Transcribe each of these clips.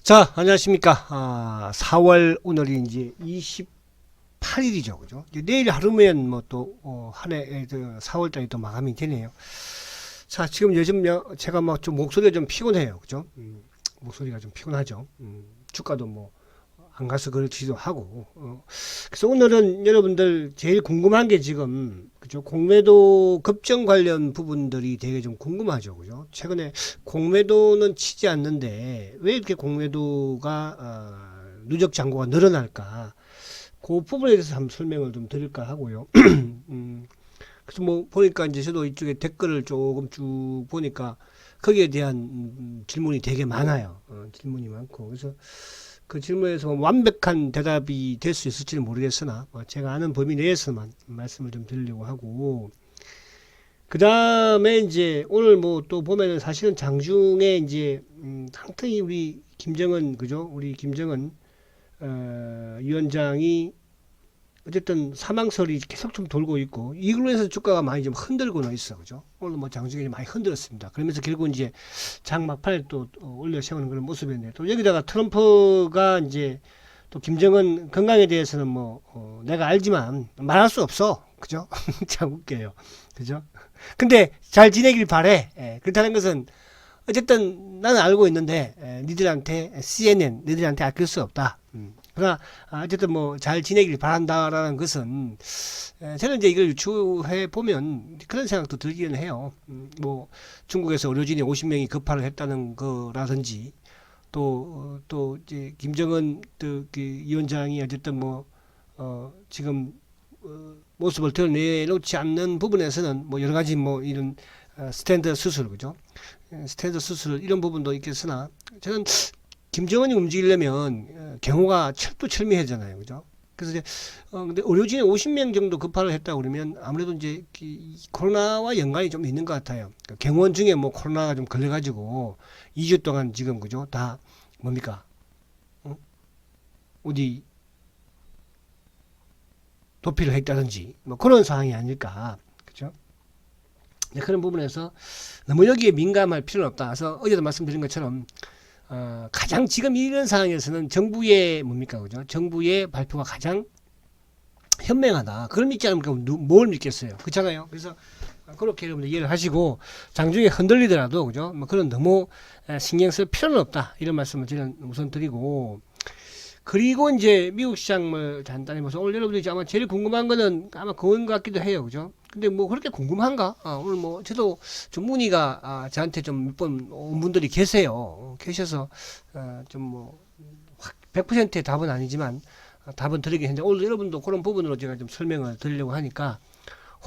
자, 안녕하십니까. 4월 오늘이 이제 28일이죠. 그죠? 이제 내일 하루면 뭐 또, 한 해, 4월달이 또 마감이 되네요. 자, 지금 요즘 제가 막 좀 목소리가 좀 피곤해요. 그죠? 목소리가 좀 피곤하죠. 주가도 뭐, 안 가서 그렇지도 하고. 그래서 오늘은 여러분들 제일 궁금한 게 지금, 그죠? 공매도 급증 관련 부분들이 되게 좀 궁금하죠. 그죠? 최근에 공매도는 치지 않는데, 왜 이렇게 공매도가, 누적 잔고가 늘어날까? 그 부분에 대해서 한번 설명을 좀 드릴까 하고요. 그래서 뭐, 보니까 이제 저도 이쪽에 댓글을 조금 쭉 보니까, 거기에 대한 질문이 되게 많아요. 질문이 많고. 그래서 그 질문에서 완벽한 대답이 될 수 있을지는 모르겠으나 제가 아는 범위 내에서만 말씀을 좀 드리려고 하고, 그 다음에 이제 오늘 뭐 또 보면은 사실은 장중에 이제 항상 우리 김정은, 그죠? 우리 김정은 위원장이 어쨌든 사망설이 계속 좀 돌고 있고, 이걸로 해서 주가가 많이 좀 흔들고는 있어. 그죠? 오늘 뭐 장중에 많이 흔들었습니다. 그러면서 결국 이제 장 막판에 또 올려 세우는 그런 모습이었네요. 또 여기다가 트럼프가 이제 또 김정은 건강에 대해서는 뭐 내가 알지만 말할 수 없어. 그죠? 참 웃겨요. 그죠? 근데 잘 지내길 바래. 예, 그렇다는 것은 어쨌든 나는 알고 있는데 니들한테 CNN 니들한테 아낄 수 없다. 그러나 어쨌든 뭐 잘 지내길 바란다라는 것은 저는 이제 이걸 유추해 보면 그런 생각도 들기는 해요. 뭐 중국에서 의료진이 50명이 급파를 했다는 거라든지 또 이제 김정은 그 위원장이 어쨌든 뭐 지금 모습을 드러내놓지 않는 부분에서는 뭐 여러 가지 뭐 이런 스탠드 수술, 그죠? 스탠드 수술 이런 부분도 있겠으나 저는 김정은이 움직이려면 경호가 철두철미하잖아요, 그죠? 그래서 이제 근데 의료진이 50명 정도 급파를 했다 그러면 아무래도 이제 코로나와 연관이 좀 있는 것 같아요. 그러니까 경호원 중에 뭐 코로나가 좀 걸려가지고 2주 동안 지금, 그죠? 다 뭡니까? 어? 어디 도피를 했다든지 뭐 그런 상황이 아닐까, 그죠? 그런 부분에서 너무 여기에 민감할 필요는 없다. 그래서 어제도 말씀드린 것처럼 가장 지금 이런 상황에서는 정부의 뭡니까, 그죠? 정부의 발표가 가장 현명하다. 그걸 믿지 않으면 뭘 믿겠어요? 그렇잖아요. 그래서 그렇게 여러분들 이해를 하시고 장중에 흔들리더라도, 그죠? 뭐 그런 너무 신경 쓸 필요는 없다. 이런 말씀을 저는 우선 드리고, 그리고 이제 미국 시장을 간단히 보서 오늘 여러분들이 아마 제일 궁금한 거는 아마 그건 것 같기도 해요, 그죠? 근데 뭐 그렇게 궁금한가? 오늘 뭐 저도 좀 문의가 저한테 좀 몇 번 온 분들이 계세요. 계셔서 좀 뭐 100%의 답은 아니지만 답은 드리긴 했는데 오늘 여러분도 그런 부분으로 제가 좀 설명을 드리려고 하니까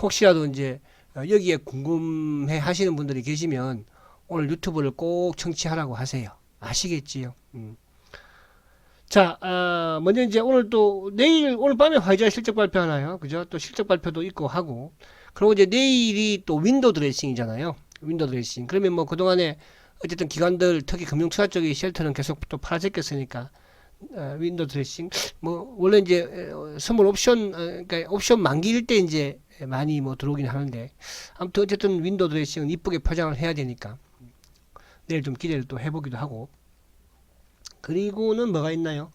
혹시라도 이제 여기에 궁금해 하시는 분들이 계시면 오늘 유튜브를 꼭 청취하라고 하세요. 아시겠지요? 자, 먼저 이제 오늘 또 내일 오늘 밤에 화이자 실적 발표하나요? 그죠? 또 실적 발표도 있고 하고, 그리고 이제 내일이 또 윈도우 드레싱이잖아요. 윈도우 드레싱. 그러면 뭐 그동안에 어쨌든 기관들 특히 금융투자 쪽의 쉘터는 계속 또 팔아제꼈으니까 윈도우 드레싱. 뭐 원래 이제 선물 옵션 그러니까 옵션 만기일 때 이제 많이 뭐 들어오긴 하는데, 아무튼 어쨌든 윈도우 드레싱은 이쁘게 포장을 해야 되니까 내일 좀 기대를 또 해보기도 하고. 그리고는 뭐가 있나요?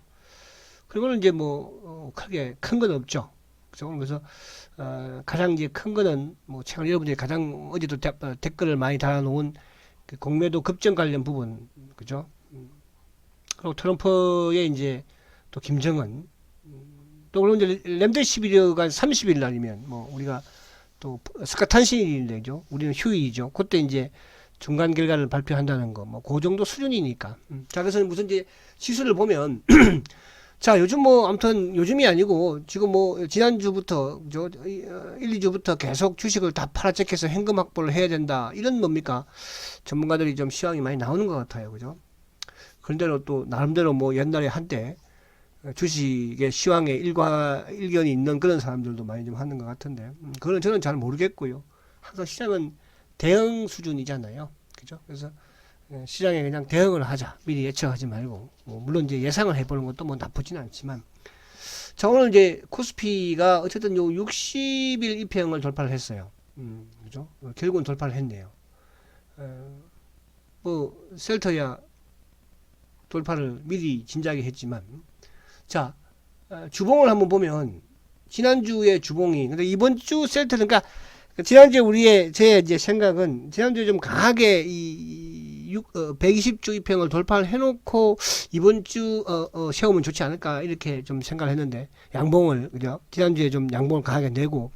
그리고는 이제 뭐 크게 큰 건 없죠. 그래서 가장 이제 큰 거는 뭐 최근 여러분들이 가장 어제도 댓글을 많이 달아놓은 그 공매도 급증 관련 부분, 그죠? 그리고 트럼프의 이제 또 김정은, 또 물론 이제 램데시비르가 30일 날이면 뭐 우리가 또 스카탄신일이죠. 우리는 휴일이죠. 그때 이제 중간 결과를 발표한다는 거, 뭐, 그 정도 수준이니까. 자, 그래서 무슨 이제 지수를 보면, 자, 요즘 뭐, 아무튼 요즘이 아니고, 지금 뭐, 지난주부터, 1, 2주부터 계속 주식을 다 팔아제껴서 현금 확보를 해야 된다. 이런 뭡니까? 전문가들이 좀 시황이 많이 나오는 것 같아요. 그죠? 그런데로 또, 나름대로 뭐, 옛날에 한때, 주식의 시황에 일견이 있는 그런 사람들도 많이 좀 하는 것 같은데, 그건 저는 잘 모르겠고요. 항상 시장은 대응 수준이잖아요. 그죠? 그래서 시장에 그냥 대응을 하자. 미리 예측하지 말고. 뭐 물론 이제 예상을 해보는 것도 뭐 나쁘진 않지만. 자, 오늘 이제 코스피가 어쨌든 요 60일 이평을 돌파를 했어요. 그죠? 결국은 돌파를 했네요. 뭐, 셀터야 돌파를 미리 진작에 했지만, 자, 주봉을 한번 보면 지난주에 주봉이, 근데 이번 주 셀트는, 그러니까 지난주에 제 이제 생각은 지난주에 좀 강하게 120주 이평을 돌파를 해놓고 이번 주 세우면 좋지 않을까 이렇게 좀 생각을 했는데, 양봉을, 그죠? 지난주에 좀 양봉을 강하게 내고,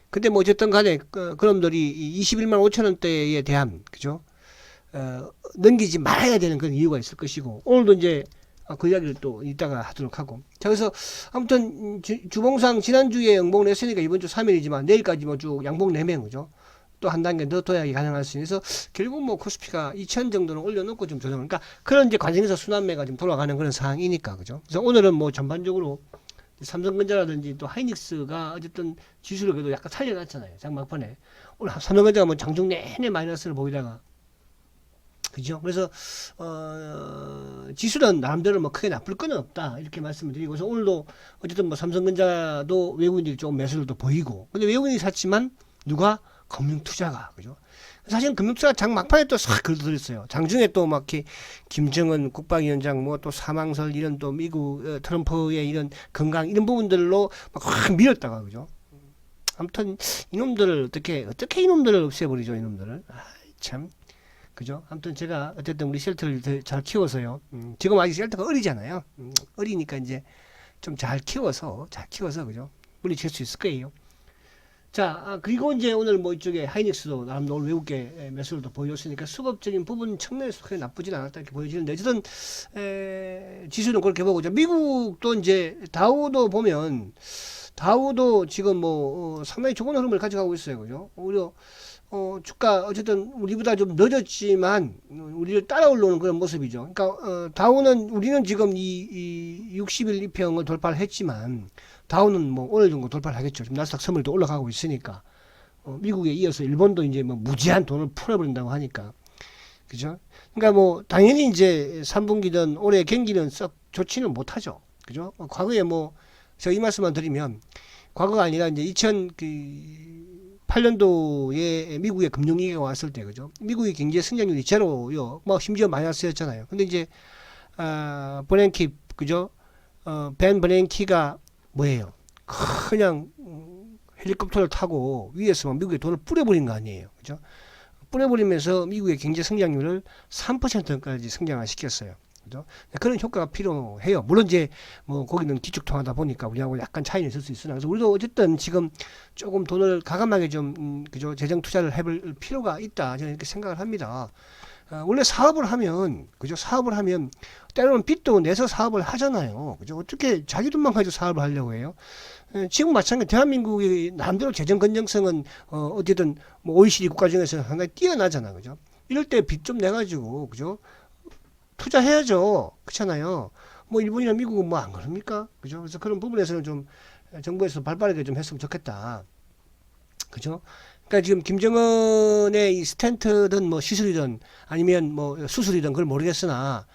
근데 뭐 어쨌든 간에 그놈들이 21만 5천 원대에 대한, 그죠? 넘기지 말아야 되는 그런 이유가 있을 것이고, 오늘도 이제 그 이야기를 또 이따가 하도록 하고. 자, 그래서 아무튼 주봉상 지난주에 양봉 냈으니까 이번 주 3일이지만 내일까지 뭐 쭉 양봉 내면, 그죠? 또 한 단계 더 둬야 가능할 수 있어서 결국 뭐 코스피가 2천 정도는 올려놓고 좀 조정, 그러니까 그런 이제 과정에서 순환매가 좀 돌아가는 그런 상황이니까, 그죠? 그래서 오늘은 뭐 전반적으로 삼성전자라든지 또 하이닉스가 어쨌든 지수를 그래도 약간 살려놨잖아요. 장막판에. 오늘 삼성전자가 뭐 장중 내내 마이너스를 보이다가, 그죠? 그래서 지수는 나름대로 뭐 크게 나쁠 건 없다 이렇게 말씀을 드리고, 그래서 오늘도 어쨌든 뭐 삼성전자도 외국인들이 조금 매수를 또 보이고, 근데 외국인이 샀지만 누가? 금융투자가, 그죠? 사실 금융투자가 장 막판에 또 싹 걸어들었어요. 장중에 또 막 김정은 국방위원장 뭐 또 사망설 이런 또 미국 트럼프의 이런 건강 이런 부분들로 막 확 밀었다가, 그죠? 아무튼 이놈들을 어떻게 이놈들을 없애버리죠, 이놈들을. 참, 그죠? 아무튼 제가 어쨌든 우리 셀트를 잘 키워서요. 지금 아직 셀트가 어리잖아요. 어리니까 이제 좀 잘 키워서, 그죠? 물리칠 수 있을 거예요. 자, 그리고 이제 오늘 뭐 이쪽에 하이닉스도 나름 오늘 외국계 매수를 또 보여줬으니까 수급적인 부분 측면에서 크게 나쁘진 않았다 이렇게 보여지는데, 어쨌든 지수는 그렇게 보고, 미국도 이제 다우도 보면 다우도 지금 뭐 상당히 좋은 흐름을 가져가고 있어요, 그죠? 오히려 주가 어쨌든 우리보다 좀 늦었지만 우리를 따라 올라오는 그런 모습이죠. 그러니까 다우는 우리는 지금 이 60일 이평을 돌파를 했지만 다우는 뭐 오늘 정도 돌파를 하겠죠. 지금 나스닥 선물도 올라가고 있으니까 미국에 이어서 일본도 이제 뭐 무지한 돈을 풀어버린다고 하니까, 그죠? 그러니까 뭐 당연히 이제 3분기든 올해 경기는 썩 좋지는 못하죠, 그죠? 과거에 뭐 제가 이 말씀만 드리면, 과거가 아니라 이제 2008년도에 미국의 금융위기가 왔을 때, 그죠? 미국의 경제 성장률이 제로요, 뭐 심지어 마이너스였잖아요. 근데 이제 버냉키, 그죠? 벤 버냉키가 뭐예요? 그냥 헬리콥터를 타고 위에서 막 미국에 돈을 뿌려버린 거 아니에요, 그죠? 뿌려버리면서 미국의 경제 성장률을 3%까지 성장을 시켰어요. 그죠? 그런 효과가 필요해요. 물론 이제 뭐 거기는 기축통화다 보니까 우리하고 약간 차이는 있을 수 있으나, 그래서 우리도 어쨌든 지금 조금 돈을 과감하게 좀 그죠? 재정 투자를 해볼 필요가 있다, 저는 이렇게 생각을 합니다. 원래 사업을 하면, 그죠? 사업을 하면 때로는 빚도 내서 사업을 하잖아요, 그죠? 어떻게 자기 돈만 가지고 사업을 하려고 해요? 지금 마찬가지 대한민국의 나름대로 재정 건전성은 어쨌든 뭐 OECD 국가 중에서 상당히 뛰어나잖아, 그죠? 이럴 때 빚 좀 내가지고, 그죠? 투자해야죠, 그렇잖아요. 뭐 일본이나 미국은 뭐 안 그럽니까, 그죠? 그래서 그런 부분에서는 좀 정부에서 발빠르게 좀 했으면 좋겠다, 그죠? 그러니까 지금 김정은의 이 스텐트든 뭐 시술이든 아니면 뭐 수술이든 그걸 모르겠으나,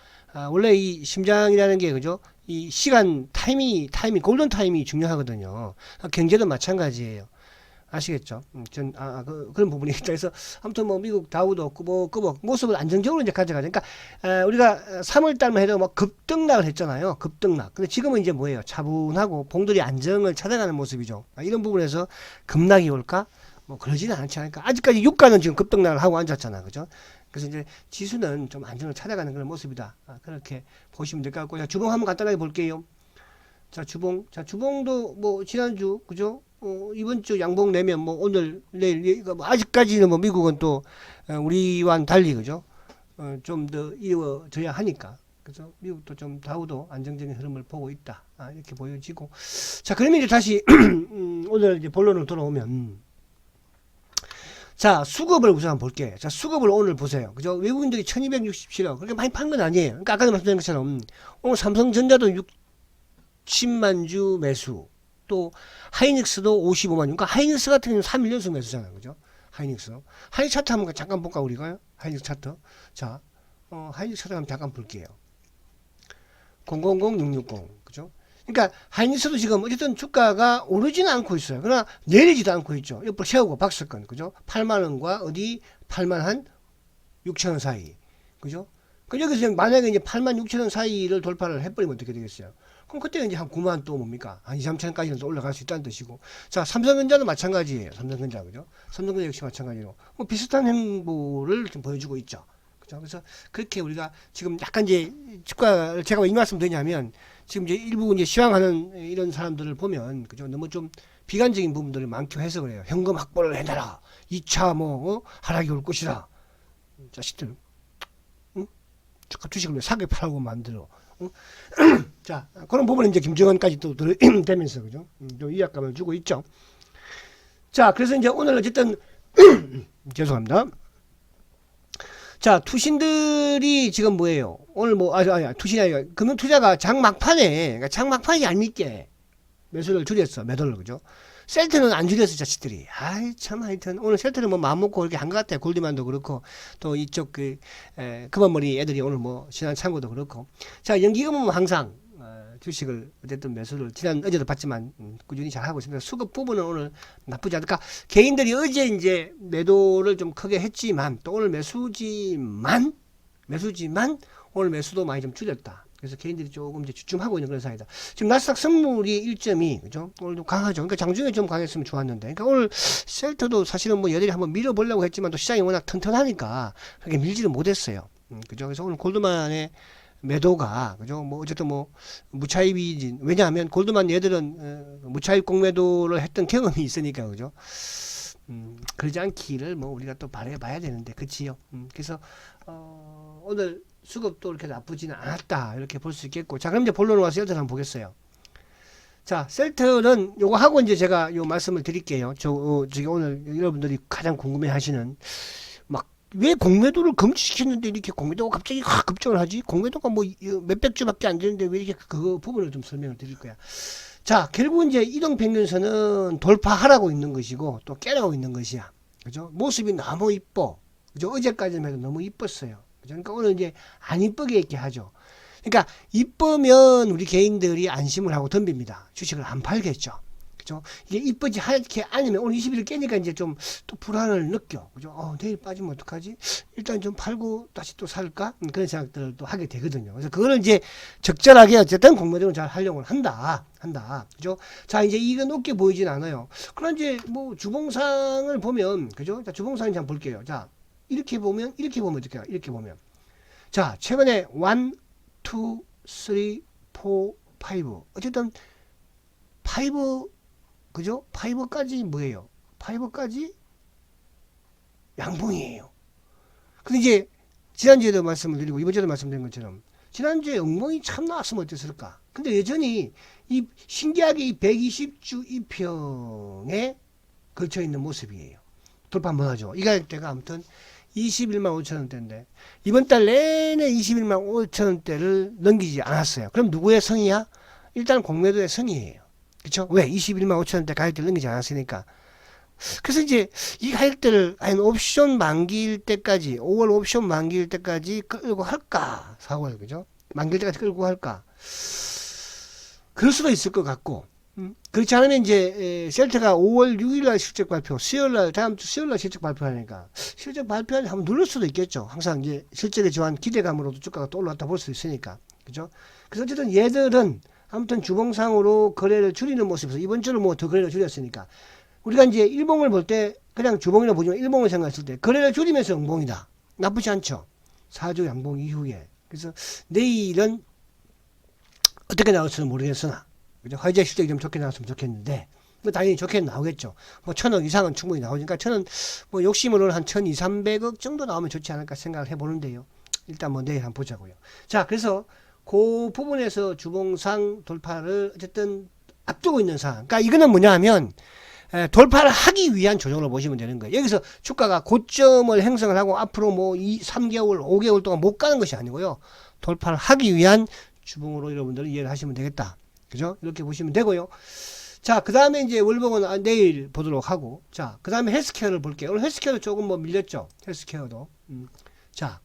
원래 이 심장이라는 게, 그죠? 이 시간 타이밍 골든 타임이 중요하거든요. 경제도 마찬가지예요. 아시겠죠? 그런 부분이 있다. 그래서 아무튼 뭐 미국 다우도 끄벅끄벅 모습을 안정적으로 이제 가져가죠. 그러니까 우리가 3월 달만 해도 막 급등락을 했잖아요. 급등락. 근데 지금은 이제 뭐예요? 차분하고 봉들이 안정을 찾아가는 모습이죠. 이런 부분에서 급락이 올까? 뭐 그러지는 않지 않을까. 아직까지 유가는 지금 급등락을 하고 앉았잖아, 그죠? 그래서 이제 지수는 좀 안정을 찾아가는 그런 모습이다. 그렇게 보시면 될 것 같고, 자, 주봉 한번 간단하게 볼게요. 자, 주봉도 뭐 지난주, 그죠? 이번 주 양봉 내면 뭐 오늘 내일 뭐 아직까지는 뭐 미국은 또 우리와는 달리, 그죠? 좀 더 이루어져야 하니까, 그래서 미국도 좀 다우도 안정적인 흐름을 보고 있다, 이렇게 보여지고. 자, 그러면 이제 다시 오늘 이제 본론으로 돌아오면, 자, 수급을 우선 한번 볼게요. 자, 수급을 오늘 보세요, 그죠? 외국인들이 1267억 그렇게 많이 판 건 아니에요. 그러니까 아까도 말씀드린 것처럼 오늘 삼성전자도 60만 주 매수, 또 하이닉스도 55만 주. 그러니까 하이닉스 같은 경우는 3일 연속 매수잖아요, 그죠? 하이닉스 차트 한번 잠깐 볼까, 우리가요? 하이닉스 차트. 자, 하이닉스 차트 한번 잠깐 볼게요. 000660, 그죠? 그러니까 하이닉스도 지금 어쨌든 주가가 오르지는 않고 있어요. 그러나 내리지도 않고 있죠. 옆으로 세우고 박스권, 그죠? 8만원과 어디 8만 한 6천원 사이, 그죠? 그 여기서 만약에 이제 86,000원 사이를 돌파를 해버리면 어떻게 되겠어요? 그럼 그때 이제 한 9만 또 뭡니까? 한 2, 3천까지는 또 올라갈 수 있다는 뜻이고. 자, 삼성전자도 마찬가지예요. 삼성전자, 그죠? 삼성전자 역시 마찬가지로. 뭐 비슷한 행보를 좀 보여주고 있죠. 그죠? 그래서 그렇게 우리가 지금 약간 이제 주가, 제가 왜 이 말씀 드리냐면, 지금 이제 일부 이제 시황하는 이런 사람들을 보면, 그죠? 너무 좀 비관적인 부분들이 많고 해서 그래요. 현금 확보를 해놔라. 2차 뭐, 하락이 올 것이다. 자식들. 응? 주식을 왜 사게 팔고 만들어. 응? 자, 그런 부분은 이제 김정은까지 또 되면서, 그죠? 좀 위압감을 주고 있죠. 자, 그래서 이제 오늘 어쨌든, 죄송합니다. 자, 투신들이 지금 뭐예요? 오늘 뭐, 투신이 아니라, 금융투자가 장 막판에, 그러니까 장 막판이 얄밉게 매수를 줄였어, 매도를, 그죠? 셀트는 안 줄였어, 자식들이. 아이, 참, 하여튼, 오늘 셀트는 뭐 마음먹고 이렇게 한 것 같아요. 골드만도 그렇고, 또 이쪽 금은머리 애들이 오늘 뭐, 신한창고도 그렇고. 자, 연기금은 항상, 주식을 어쨌든 매수를, 어제도 봤지만, 꾸준히 잘 하고 있습니다. 수급 부분은 오늘 나쁘지 않을까. 개인들이 어제 이제 매도를 좀 크게 했지만, 또 오늘 매수지만, 오늘 매수도 많이 좀 줄였다. 그래서 개인들이 조금 이제 주춤하고 있는 그런 사이다. 지금 나스닥 선물이 1점이, 그죠? 오늘도 강하죠. 그러니까 장중에 좀 강했으면 좋았는데. 그러니까 오늘 셀트도 사실은 뭐 여들이 한번 밀어보려고 했지만 또 시장이 워낙 튼튼하니까 그렇게 밀지를 못했어요. 그죠? 그래서 오늘 골드만의 매도가, 그죠? 뭐 어쨌든 뭐 무차입이, 왜냐하면 골드만 얘들은 무차입 공매도를 했던 경험이 있으니까, 그죠? 그러지 않기를 뭐 우리가 또 바라봐야 되는데, 그치요? 그래서 오늘 수급도 이렇게 나쁘지는 않았다, 이렇게 볼 수 있겠고. 자, 그럼 이제 본론으로 와서 셀트를 한번 보겠어요. 자, 셀트는 요거 하고 이제 제가 요 말씀을 드릴게요. 저기 오늘 여러분들이 가장 궁금해 하시는, 막 왜 공매도를 금지시켰는데 이렇게 공매도가 갑자기 확 급증을 하지? 공매도가 뭐 몇백 주밖에 안 되는데 왜 이렇게, 그 부분을 좀 설명을 드릴 거야. 자, 결국 이제 이동평균선은 돌파하라고 있는 것이고 또 깨라고 있는 것이야. 그죠? 모습이 너무 이뻐. 그죠? 어제까지만 해도 너무 이뻤어요. 그죠? 그러니까 오늘 이제 안 이쁘게 이렇게 하죠. 그러니까 이쁘면 우리 개인들이 안심을 하고 덤빕니다. 주식을 안 팔겠죠. 그죠? 이게 이쁘지 않게 아니면 오늘 20일 깨니까 이제 좀 또 불안을 느껴. 그죠? 내일 빠지면 어떡하지? 일단 좀 팔고 다시 또 살까? 그런 생각들을 또 하게 되거든요. 그래서 그거는 이제 적절하게 어쨌든 공매도는 잘 활용을 한다. 그죠? 자, 이제 이게 높게 보이진 않아요. 그럼 이제 뭐 주봉상을 보면, 그죠? 자, 주봉상 한번 볼게요. 자, 이렇게 보면 어떻게 해요? 이렇게 보면. 자, 최근에 1, 2, 3, 4, 5. 어쨌든 5, 그죠? 5까지 뭐예요? 5까지 양봉이에요. 근데 이제 지난주에도 말씀을 드리고 이번주에도 말씀드린 것처럼 지난주에 음봉이 참 나왔으면 어땠을까? 근데 여전히 이 신기하게 이 120주 이평에 걸쳐 있는 모습이에요. 돌파 한번 하죠. 이 가격대가 아무튼 21만 5천원대인데 이번 달 내내 21만 5천원대를 넘기지 않았어요. 그럼 누구의 성이야? 일단 공매도의 성이에요. 그쵸? 왜? 21만 5천원대 가격대를 넘기지 않았으니까. 그래서 이제 이 가격대를 한 옵션 만기일 때까지, 5월 옵션 만기일 때까지 끌고 할까? 4월, 그죠? 만기일 때까지 끌고 할까? 그럴 수도 있을 것 같고, 그렇지 않으면 이제 셀트가 5월 6일날 실적 발표, 수요일날, 다음 주 수요일날 실적 발표하니까 실적 발표를 한번 누를 수도 있겠죠. 항상 이제 실적에 좋아한 기대감으로도 주가가 또 올라왔다 볼 수 있으니까, 그죠? 그래서 어쨌든 얘들은 아무튼 주봉상으로 거래를 줄이는 모습에서 이번 주는 뭐 더 거래를 줄였으니까 우리가 이제 일봉을 볼 때 그냥 주봉이라 보지만 일봉을 생각했을 때 거래를 줄이면서 음봉이다. 나쁘지 않죠. 4주 양봉 이후에. 그래서 내일은 어떻게 나올지는 모르겠으나, 그죠? 화이자 실적이 좀 좋게 나왔으면 좋겠는데, 뭐 당연히 좋게 나오겠죠. 뭐 1,000억 이상은 충분히 나오니까 저는 뭐 욕심으로는 한 1,200~300억 정도 나오면 좋지 않을까 생각을 해보는데요. 일단 뭐 내일 한번 보자고요. 자, 그래서 그 부분에서 주봉상 돌파를 어쨌든 앞두고 있는 상황. 그러니까 이거는 뭐냐 하면 돌파를 하기 위한 조정으로 보시면 되는 거예요. 여기서 주가가 고점을 형성을 하고 앞으로 뭐 3개월, 5개월 동안 못 가는 것이 아니고요. 돌파를 하기 위한 주봉으로 여러분들은 이해를 하시면 되겠다. 그죠? 이렇게 보시면 되고요. 자, 그 다음에 이제 월봉은 내일 보도록 하고, 자, 그 다음에 헬스케어를 볼게요. 오늘 헬스케어도 조금 뭐 밀렸죠. 헬스케어도. 자,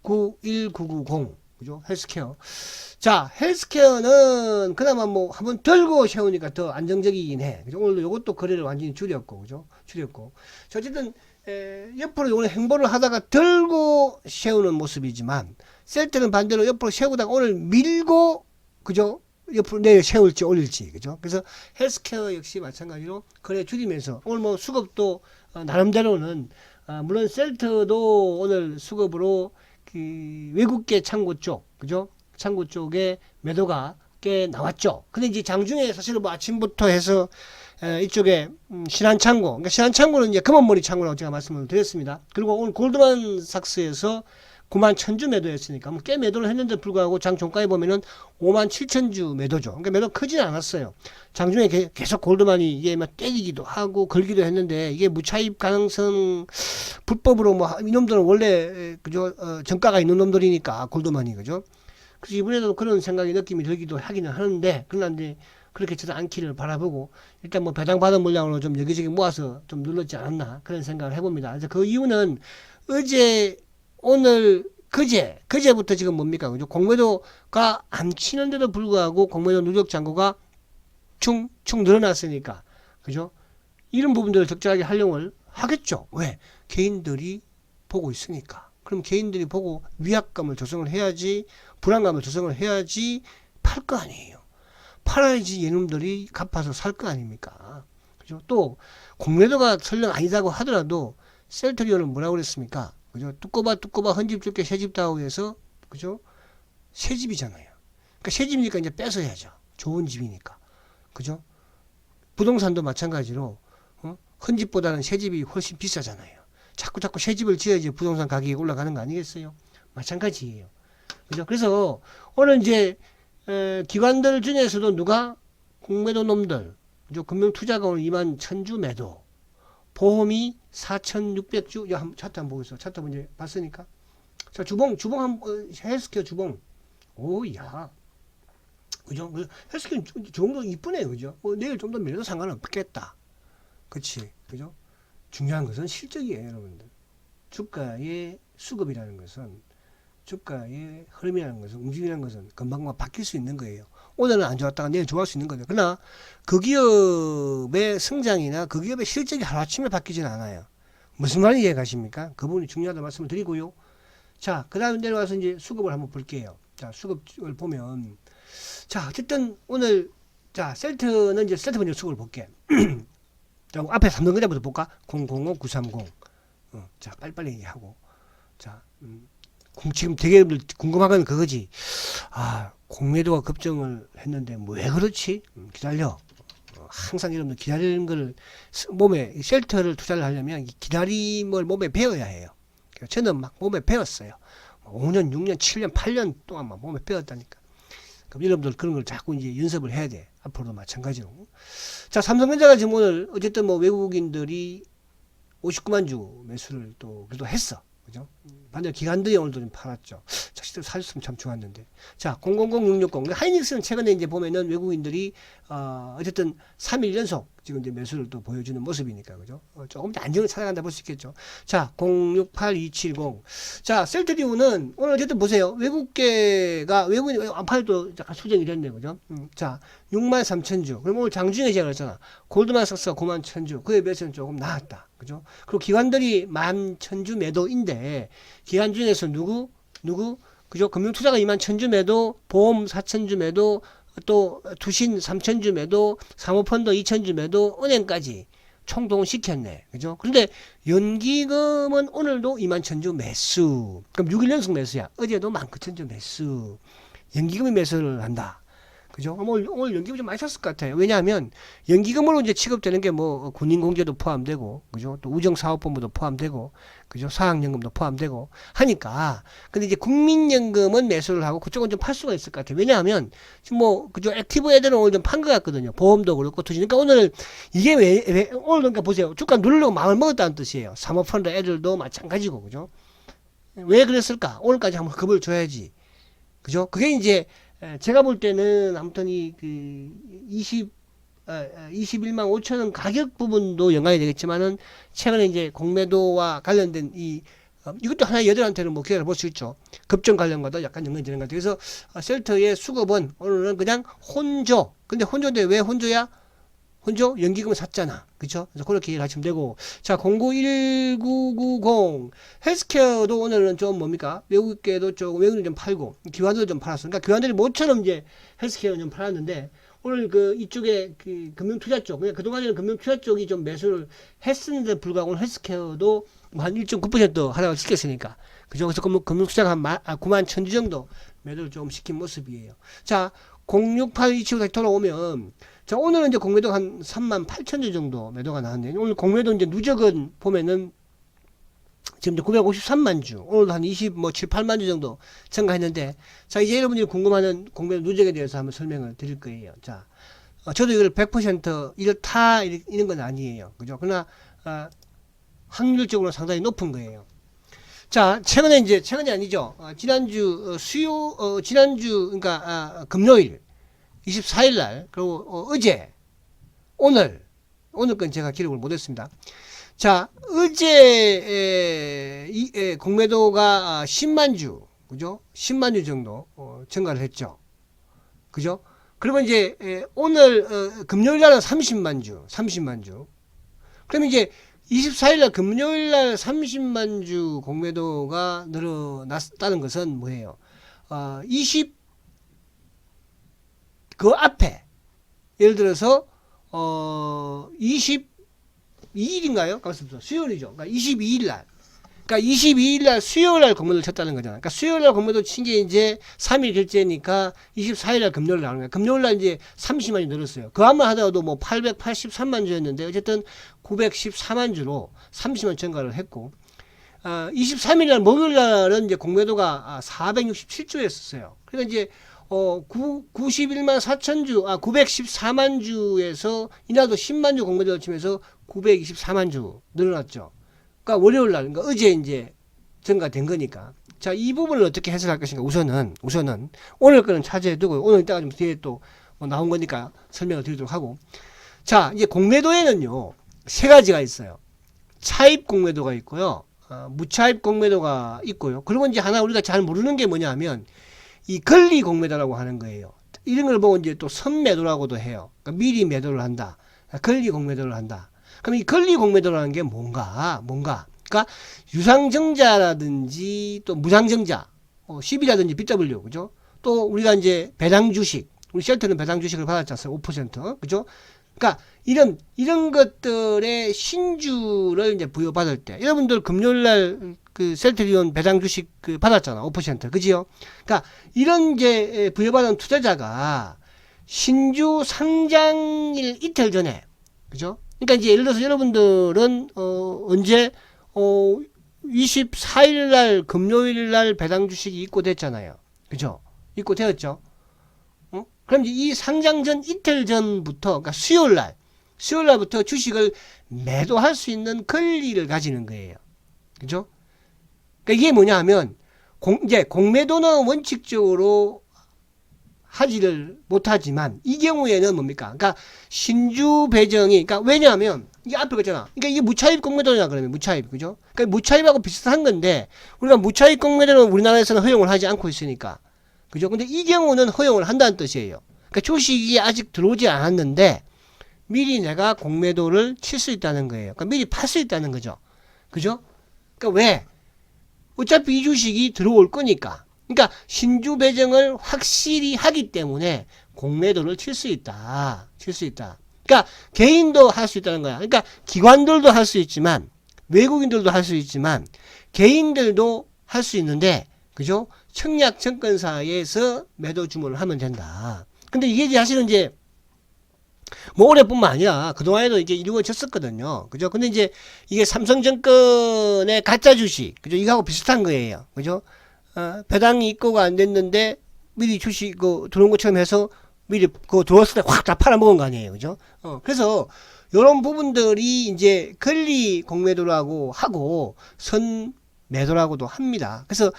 091990. 그죠? 헬스케어. 자, 헬스케어는 그나마 뭐 한번 들고 세우니까 더 안정적이긴 해. 그죠? 오늘도 이것도 거래를 완전히 줄였고, 그죠? 줄였고. 자, 어쨌든, 옆으로 오늘 행보를 하다가 들고 세우는 모습이지만 셀트는 반대로 옆으로 세우다가 오늘 밀고 그죠? 옆으로 내일 세울지 올릴지 그죠? 그래서 헬스케어 역시 마찬가지로 거래 줄이면서 오늘 뭐 수급도 나름대로는 물론 셀트도 오늘 수급으로 그 외국계 창고 쪽 그죠? 창고 쪽에 매도가 꽤 나왔죠. 근데 이제 장중에 사실은 뭐 아침부터 해서 이쪽에 신한창고, 그러니까 신한창고는 이제 금원머리 창고라고 제가 말씀을 드렸습니다. 그리고 오늘 골드만삭스에서 9만 1000주 매도했으니까 뭐 꽤 매도를 했는데 불구하고 장 종가에 보면은 5만 7000주 매도죠. 그러니까 매도 크진 않았어요. 장중에 계속 골드만이 이게 막 때리기도 하고 걸기도 했는데 이게 무차입 가능성 불법으로 뭐 이놈들은 원래 그죠 정가가 있는 놈들이니까 골드만이 그죠. 그래서 이번에도 그런 생각이 느낌이 들기도 하기는 하는데 그러나 이제 그렇게 저도 않기를 바라보고 일단 뭐 배당받은 물량으로 좀 여기저기 모아서 좀 눌렀지 않았나 그런 생각을 해봅니다. 그래서 그 이유는 어제 오늘 그제부터 지금 뭡니까 그죠? 공매도가 안 치는데도 불구하고 공매도 누적 잔고가 충 늘어났으니까 그죠? 이런 부분들을 적절하게 활용을 하겠죠. 왜? 개인들이 보고 있으니까. 그럼 개인들이 보고 위압감을 조성을 해야지 불안감을 조성을 해야지 팔 거 아니에요. 팔아야지 얘놈들이 갚아서 살 거 아닙니까? 그죠? 또 공매도가 설령 아니다고 하더라도 셀트리온은 뭐라고 그랬습니까? 그죠? 두꺼봐 헌집 줄게 새집 다오 해서 그죠? 새집이잖아요. 그러니까 새집이니까 이제 뺏어야죠. 좋은 집이니까. 그죠? 부동산도 마찬가지로 헌집보다는 새집이 훨씬 비싸잖아요. 자꾸 새집을 지어야지 부동산 가격이 올라가는 거 아니겠어요? 마찬가지예요. 그죠? 그래서 오늘 이제 기관들 중에서도 누가 공매도 놈들, 그죠? 금융투자가 오늘 2만 1000주 매도, 보험이 4600주, 야, 차트 한번 보겠어. 차트 한번 이제 봤으니까. 자, 주봉 한번, 헬스케어 주봉. 오, 야. 그죠? 헬스케어 주봉도 이쁘네요. 그죠? 내일 좀 더 밀려도 상관없겠다. 그치? 그죠? 중요한 것은 실적이에요, 여러분들. 주가의 수급이라는 것은, 주가의 흐름이라는 것은, 움직임이라는 것은 금방 바뀔 수 있는 거예요. 오늘은 안 좋았다가 내일 좋아할 수 있는 거죠. 그러나 그 기업의 성장이나 그 기업의 실적이 하루아침에 바뀌지는 않아요. 무슨 말인지 이해 가십니까? 그 부분이 중요하다는 말씀을 드리고요. 자, 그 다음에 내려와서 이제 수급을 한번 볼게요. 자, 수급을 보면, 자, 어쨌든 오늘, 자, 셀트는 이제 셀트 먼저 수급을 볼게. 자, 앞에 삼성전자부터 볼까? 005930. 자, 빨리빨리 하고. 자, 지금 되게 궁금한 건 그거지. 아, 공매도가 급증을 했는데, 뭐 왜 그렇지? 기다려. 항상 여러분들 기다리는 걸 몸에, 셀트를 투자를 하려면 기다림을 몸에 배워야 해요. 저는 막 몸에 배웠어요. 5년, 6년, 7년, 8년 동안 막 몸에 배웠다니까. 그럼 여러분들 그런 걸 자꾸 이제 연습을 해야 돼. 앞으로도 마찬가지로. 자, 삼성전자가 지금 오늘 어쨌든 뭐 외국인들이 59만 주 매수를 또 그래도 했어. 그죠? 반대로 기관들이 오늘도 좀 팔았죠. 자, 실제로 사줬으면 참 좋았는데. 자, 000660. 하이닉스는 최근에 이제 보면은 외국인들이, 어쨌든 3일 연속 지금 이제 매수를 또 보여주는 모습이니까. 그죠? 조금 더 안정을 찾아간다 볼 수 있겠죠. 자, 068270. 자, 셀트리온은 오늘 어쨌든 보세요. 외국인이 안팔도 약간 수정이 됐네. 그죠? 자, 63,000주. 그럼 오늘 장중에 제가 그랬잖아. 골드만삭스가 91,000주. 그에 비해서는 조금 나았다. 그죠? 그리고 기관들이 11,000주 매도인데, 기관 중에서 누구? 그죠? 금융투자가 21,000주 매도, 보험 4,000주 매도, 또 투신 3,000주 매도, 사모펀드 2,000주 매도, 은행까지 총동시켰네. 그죠? 그런데 연기금은 오늘도 21,000주 매수. 그럼 6일 연속 매수야. 어제도 19,000주 매수. 연기금이 매수를 한다. 그죠? 오늘 연기금 좀 많이 샀을 것 같아요. 왜냐하면 연기금으로 이제 취급되는 게 뭐 군인공제도 포함되고, 그죠? 또 우정사업본부도 포함되고, 그죠? 사학연금도 포함되고 하니까. 근데 이제 국민연금은 매수를 하고 그쪽은 좀 팔 수가 있을 것 같아요. 왜냐하면 지금 뭐 그죠? 액티브 애들은 오늘 좀 판 것 같거든요. 보험도 그렇고 투자니까 오늘 이게 왜 오늘 그러니까 보세요. 주가 누르려고 마음을 먹었다는 뜻이에요. 사모펀드 애들도 마찬가지고, 그죠? 왜 그랬을까? 오늘까지 한번 겁을 줘야지. 그죠? 그게 이제 제가 볼 때는 아무튼 그 21만 5천원 가격 부분도 연관이 되겠지만은 최근에 이제 공매도와 관련된 이것도 하나의 여들한테는 뭐 기회를 볼 수 있죠. 급증 관련과도 약간 연관이 되는 것 같아요. 그래서 셀트의 수급은 오늘은 그냥 혼조. 근데 혼조인데 왜 혼조야? 혼자 연기금을 샀잖아. 그쵸? 그래서 그렇게 이해하시면 되고. 자, 091990. 헬스케어도 오늘은 좀 뭡니까? 외국계도 조금, 외국인 좀 팔고, 기관들도 좀 팔았어. 그러니까 기관들이 모처럼 이제 헬스케어는 좀 팔았는데, 오늘 그 이쪽에 그 금융투자 쪽, 그냥 그동안에는 금융투자 쪽이 좀 매수를 했었는데 불구하고 오늘 헬스케어도 뭐한 1.9% 하락을 시켰으니까. 그죠? 그래서 금융투자가 한 9만 1,000주 정도 매도를 좀 시킨 모습이에요. 자, 068275 다시 돌아오면, 자, 오늘은 이제 공매도 한 3만 8천주 정도 매도가 나왔네요. 오늘 공매도 이제 누적은 보면은 지금 이제 953만 주, 오늘도 한 7, 8만 주 정도 증가했는데, 자, 이제 여러분들이 궁금하는 공매도 누적에 대해서 한번 설명을 드릴 거예요. 자, 저도 이걸 100% 이렇다, 이런 건 아니에요. 그죠? 그러나, 확률적으로 상당히 높은 거예요. 자, 최근이 아니죠. 지난주, 그러니까, 금요일, 24일 날, 그리고 어제, 오늘 건 제가 기록을 못했습니다. 자, 어제 공매도가 10만 주, 그죠? 10만 주 정도 증가를 했죠. 그죠? 그리고 이제 오늘 금요일 날은 30만 주. 그러면 이제 24일 날 금요일 날 30만 주 공매도가 늘어났다는 것은 뭐예요? 그 앞에 예를 들어서 22일인가요? 가만있어. 수요일이죠. 그러니까 22일 날. 그러니까 22일 날 수요일 날 공매도를 쳤다는 거잖아요. 그러니까 수요일 날 공매도 친 게 이제 3일 결제니까 24일 날 금요일 나오는 거예요. 금요일 날 이제 30만이 늘었어요. 그 한번 하더라도 뭐 883만 주였는데 어쨌든 914만 주로 30만 증가를 했고 23일 날 목요일 날은 이제 공매도가 467주였었어요. 그러니까 이제 91만 4천 주, 914만 주에서 이날도 10만 주 공매도를 치면서 924만 주 늘어났죠. 그러니까 월요일 날, 그러니까 어제 이제 증가된 거니까. 자, 이 부분을 어떻게 해석할 것인가? 우선은 오늘 거는 차지해 두고 오늘 이따가 좀 뒤에 또 나온 거니까 설명을 드리도록 하고. 자, 이제 공매도에는요, 세 가지가 있어요. 차입 공매도가 있고요. 무차입 공매도가 있고요. 그리고 이제 하나 우리가 잘 모르는 게 뭐냐 하면 이 권리 공매도라고 하는 거예요. 이런 걸 보고 이제 또 선매도라고도 해요. 그러니까 미리 매도를 한다. 권리 공매도를 한다. 그럼 이 권리 공매도라는 게 뭔가? 그러니까 유상증자라든지 또 무상증자, 10이라든지 BW, 그죠? 또 우리가 이제 배당 주식, 우리 쉘터는 배당 주식을 받았잖아요. 5%, 그죠? 그러니까 이런 것들의 신주를 이제 부여받을 때, 여러분들 금요일 날 그 셀트리온 배당 주식 그 받았잖아. 5%. 그지요? 그러니까 이런 이제 부여받은 투자자가 신주 상장일 이틀 전에, 그죠? 그러니까 이제 예를 들어서 여러분들은 언제 24일 날 금요일 날 배당 주식이 입고됐잖아요. 그죠? 입고되었죠. 그럼 이제 이 상장 전 이틀 전부터, 그러니까 수요일 날부터 주식을 매도할 수 있는 권리를 가지는 거예요. 그죠? 그러니까 이게 뭐냐 하면, 이제 공매도는 원칙적으로 하지를 못하지만, 이 경우에는 뭡니까? 그러니까 신주 배정이, 그러니까 왜냐하면, 이게 앞에 거잖아. 그러니까 이게 무차입 공매도냐, 그러면 무차입. 그죠? 그러니까 무차입하고 비슷한 건데, 우리가 무차입 공매도는 우리나라에서는 허용을 하지 않고 있으니까. 그죠? 근데 이 경우는 허용을 한다는 뜻이에요. 그러니까 주식이 아직 들어오지 않았는데 미리 내가 공매도를 칠 수 있다는 거예요. 그러니까 미리 팔 수 있다는 거죠. 그죠? 그러니까 왜? 어차피 이 주식이 들어올 거니까. 그러니까 신주 배정을 확실히 하기 때문에 공매도를 칠 수 있다. 그러니까 개인도 할 수 있다는 거야. 그러니까 기관들도 할 수 있지만 외국인들도 할 수 있지만 개인들도 할 수 있는데, 그죠? 청약증권사에서 매도 주문을 하면 된다. 근데 이게 사실은 이제 뭐 올해뿐만 아니라 그동안에도 이제 이루어졌었거든요. 그죠? 근데 이제 이게 삼성증권의 가짜 주식, 그죠? 이거하고 비슷한 거예요. 그죠? 배당이 입고가 안 됐는데 미리 주식 들어온 것처럼 해서 미리 들어왔을 때 확 다 팔아먹은 거 아니에요. 그죠? 그래서 이런 부분들이 이제 권리 공매도라고 하고 선 매도라고도 합니다. 그래서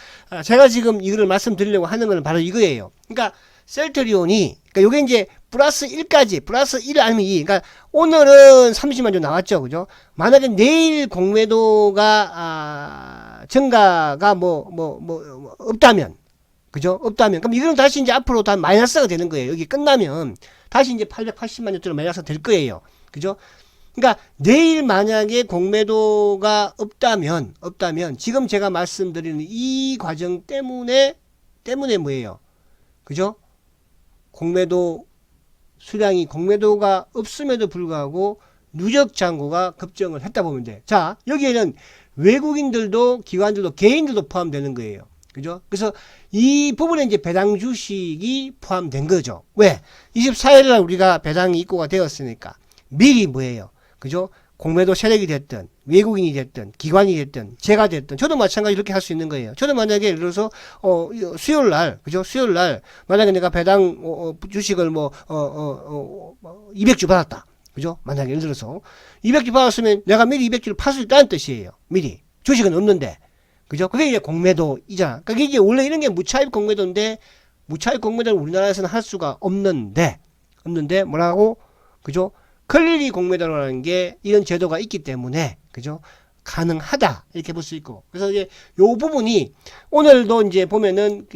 제가 지금 이거를 말씀드리려고 하는 건 바로 이거예요. 그러니까 셀트리온이, 그러니까 요게 이제 플러스 1까지, 플러스 1 아니면 2. 그러니까 오늘은 30만 주 나왔죠. 그죠? 만약에 내일 공매도가, 증가가 없다면, 그죠? 없다면. 그럼 이거는 다시 이제 앞으로 다 마이너스가 되는 거예요. 여기 끝나면 다시 이제 880만 유대로 마이너스가 될 거예요. 그죠? 그러니까 내일 만약에 공매도가 없다면 지금 제가 말씀드리는 이 과정 때문에 뭐예요? 그죠? 공매도 수량이 공매도가 없음에도 불구하고 누적 잔고가 급증을 했다 보면 돼. 자, 여기에는 외국인들도 기관들도 개인들도 포함되는 거예요. 그죠? 그래서 이 부분에 이제 배당 주식이 포함된 거죠. 왜? 24일날 우리가 배당이 입고가 되었으니까 미리 뭐예요? 그죠? 공매도 세력이 됐든 외국인이 됐든 기관이 됐든 제가 됐든 저도 마찬가지 이렇게 할 수 있는 거예요. 저도 만약에 예를 들어서 수요일 날 그죠? 수요일 날 만약에 내가 배당 주식을 200주 받았다. 그죠? 만약에 예를 들어서 200주 받았으면 내가 미리 200주를 팔 수 있다는 뜻이에요. 미리. 주식은 없는데. 그죠? 그게 이제 공매도이잖아. 그러니까 이게 원래 이런 게 무차입 공매도인데 무차입 공매도를 우리나라에서는 할 수가 없는데 뭐라고? 그죠? 권리 공매도라는 게 이런 제도가 있기 때문에 그죠? 가능하다 이렇게 볼 수 있고 그래서 이제 요 부분이 오늘도 이제 보면은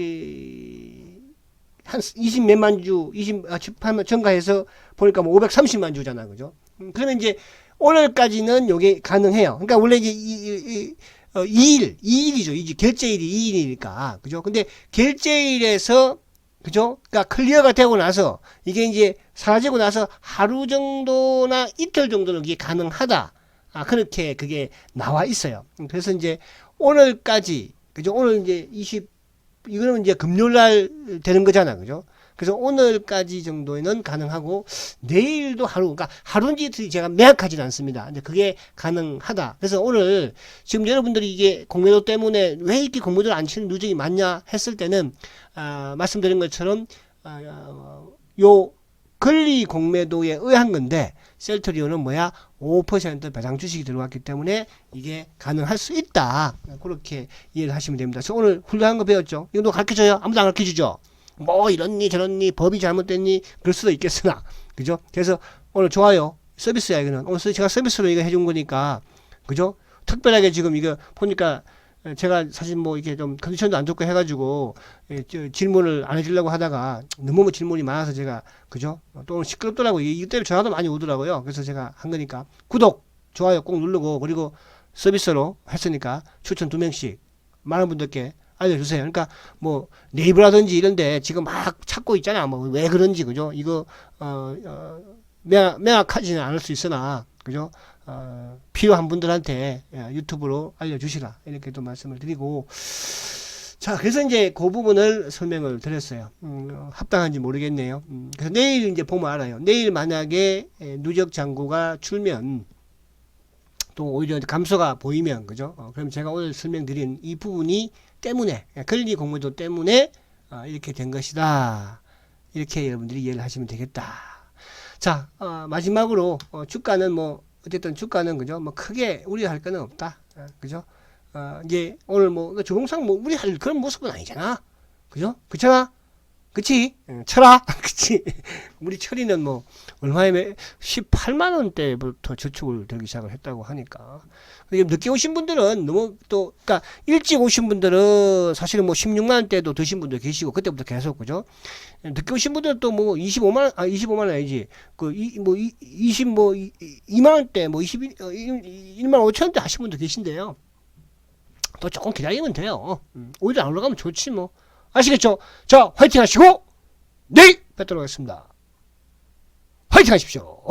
한 20몇만 주 18만 전가해서 보니까 뭐 530만 주잖아. 그죠? 그러면 이제 오늘까지는 요게 가능해요. 그러니까 원래 이제 2일이죠. 이제 결제일이 2일이니까. 그죠? 근데 결제일에서 그죠? 그러니까 클리어가 되고 나서 이게 이제 사라지고 나서 하루 정도나 이틀 정도는 이게 가능하다. 그렇게 그게 나와 있어요. 그래서 이제 오늘까지 그죠? 오늘 이제 이거는 이제 금요일 날 되는 거잖아. 그죠? 그래서 오늘까지 정도는 가능하고 내일도 그러니까 하루인지 제가 명확하지는 않습니다. 근데 그게 가능하다. 그래서 오늘 지금 여러분들이 이게 공매도 때문에 왜 이렇게 공매도를 안 치는 누적이 많냐 했을 때는 말씀드린 것처럼 요 권리 공매도에 의한 건데 셀트리온은 뭐야? 5% 배당 주식이 들어왔기 때문에 이게 가능할 수 있다. 그렇게 이해를 하시면 됩니다. 그래서 오늘 훌륭한 거 배웠죠? 이거 너 가르쳐줘요? 아무도 안 가르쳐주죠? 뭐 이렇니 저렇니 법이 잘못됐니 그럴 수도 있겠으나 그죠? 그래서 오늘 좋아요 서비스야 이거는 오늘 제가 서비스로 이거 해준 거니까 그죠? 특별하게 지금 이거 보니까 제가 사실 뭐 이게 좀 컨디션도 안 좋고 해가지고 질문을 안 해주려고 하다가 너무 질문이 많아서 제가 그죠? 또 오늘 시끄럽더라고요. 이것 때문에 전화도 많이 오더라고요. 그래서 제가 한 거니까 구독 좋아요 꼭 누르고 그리고 서비스로 했으니까 추천 2명씩 많은 분들께 알려주세요. 그러니까 뭐 네이버라든지 이런데 지금 막 찾고 있잖아. 뭐 왜 그런지 그죠? 이거 명확하지는 않을 수 있으나 그죠? 필요한 분들한테 유튜브로 알려주시라 이렇게 또 말씀을 드리고 자 그래서 이제 그 부분을 설명을 드렸어요. 합당한지 모르겠네요. 그래서 내일 이제 보면 알아요. 내일 만약에 누적 잔고가 줄면 또 오히려 감소가 보이면 그죠? 그럼 제가 오늘 설명드린 이 부분이 때문에 권리 공매도 때문에 이렇게 된 것이다. 이렇게 여러분들이 이해를 하시면 되겠다. 자 마지막으로 주가는 뭐 어쨌든 주가는 그죠? 뭐 크게 우려할 거는 없다. 그죠? 이제 오늘 뭐 조종상 뭐 우려할 그런 모습은 아니잖아. 그죠? 그렇잖아. 그치? 철아? 그치? 우리 철이는 뭐, 얼마에 18만원대부터 저축을 들기 시작을 했다고 하니까. 늦게 오신 분들은 너무 또, 그니까 일찍 오신 분들은 사실은 뭐 16만원대도 드신 분들 계시고, 그때부터 계속, 그죠? 늦게 오신 분들은 또 뭐 25만원 아니지. 2만원대, 뭐 1만 5천원대 하신 분도 계신데요. 또 조금 기다리면 돼요. 오히려 안 올라가면 좋지 뭐. 아시겠죠? 자, 화이팅 하시고, 내일 뵙도록 하겠습니다. 화이팅 하십시오.